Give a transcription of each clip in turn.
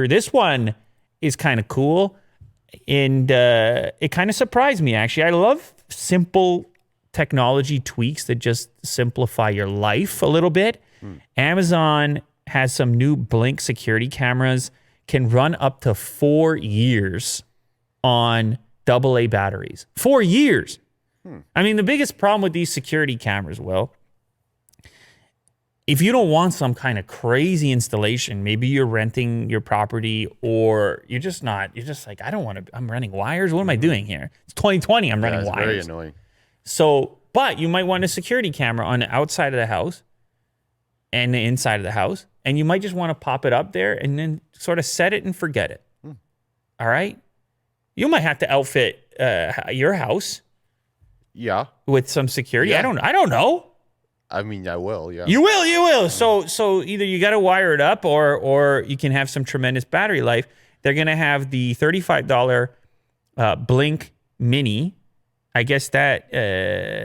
This one is kind of cool, and it kind of surprised me, actually. I love simple technology tweaks that just simplify your life a little bit. Amazon has some new Blink security cameras, can run up to 4 years on AA batteries. 4 years. I mean, the biggest problem with these security cameras, Will, if you don't want some kind of crazy installation, maybe you're renting your property or you're just like, I don't want to, I'm running wires. What am I doing here? It's 2020, I'm running wires. Very annoying. So, but you might want a security camera on the outside of the house and the inside of the house, and you might just want to pop it up there and then sort of set it and forget it. All right? You might have to outfit your house with some security. Yeah. I don't know. I mean, I will, yeah. You will. So either you got to wire it up or you can have some tremendous battery life. They're going to have the $35 Blink Mini. I guess that,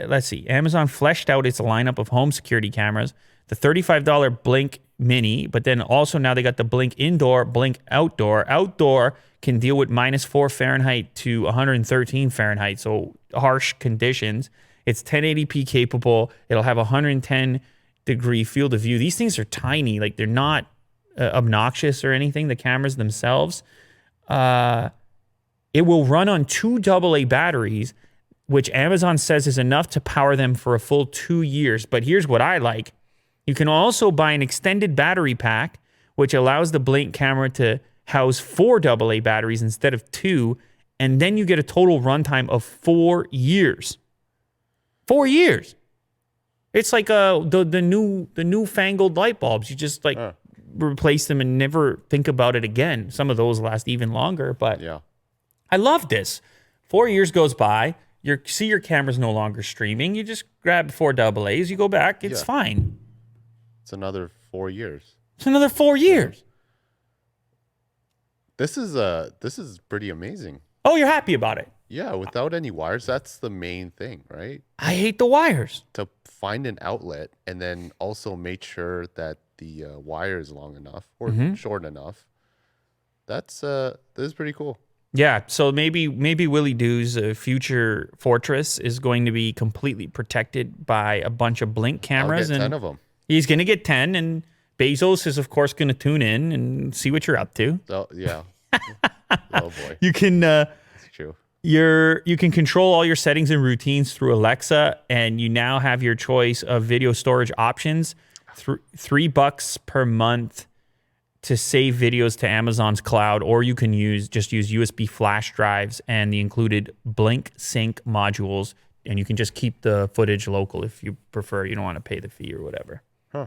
let's see. Amazon fleshed out its lineup of home security cameras. The $35 Blink Mini, but then also now they got the Blink Indoor, Blink Outdoor. Outdoor can deal with -4 Fahrenheit to 113 Fahrenheit, so harsh conditions. It's 1080p capable. It'll have 110-degree field of view. These things are tiny. Like, they're not obnoxious or anything, the cameras themselves. It will run on 2 AA batteries, which Amazon says is enough to power them for a full 2 years. But here's what I like. You can also buy an extended battery pack, which allows the Blink camera to house 4 AA batteries instead of 2, and then you get a total runtime of 4 years. 4 years. It's like the newfangled light bulbs. You just replace them and never think about it again. Some of those last even longer, but Yeah. I love this. 4 years goes by. You see your camera's no longer streaming. You just grab 4 AA's. You go back. It's fine. It's another 4 years. It's another 4 years. This is pretty amazing. Oh, you're happy about it? Yeah, without any wires, that's the main thing, right? I hate the wires. To find an outlet and then also make sure that the wire is long enough or short enough. This is pretty cool. Yeah, so maybe Willie Doo's future fortress is going to be completely protected by a bunch of Blink cameras. I'll get 10 of them. He's going to get 10, and Bezos is, of course, going to tune in and see what you're up to. Oh, yeah. Oh, boy. You can... It's true. You can control all your settings and routines through Alexa, and you now have your choice of video storage options. $3 per month to save videos to Amazon's cloud, or you can use USB flash drives and the included Blink Sync modules, and you can just keep the footage local if you prefer. You don't want to pay the fee or whatever. Huh.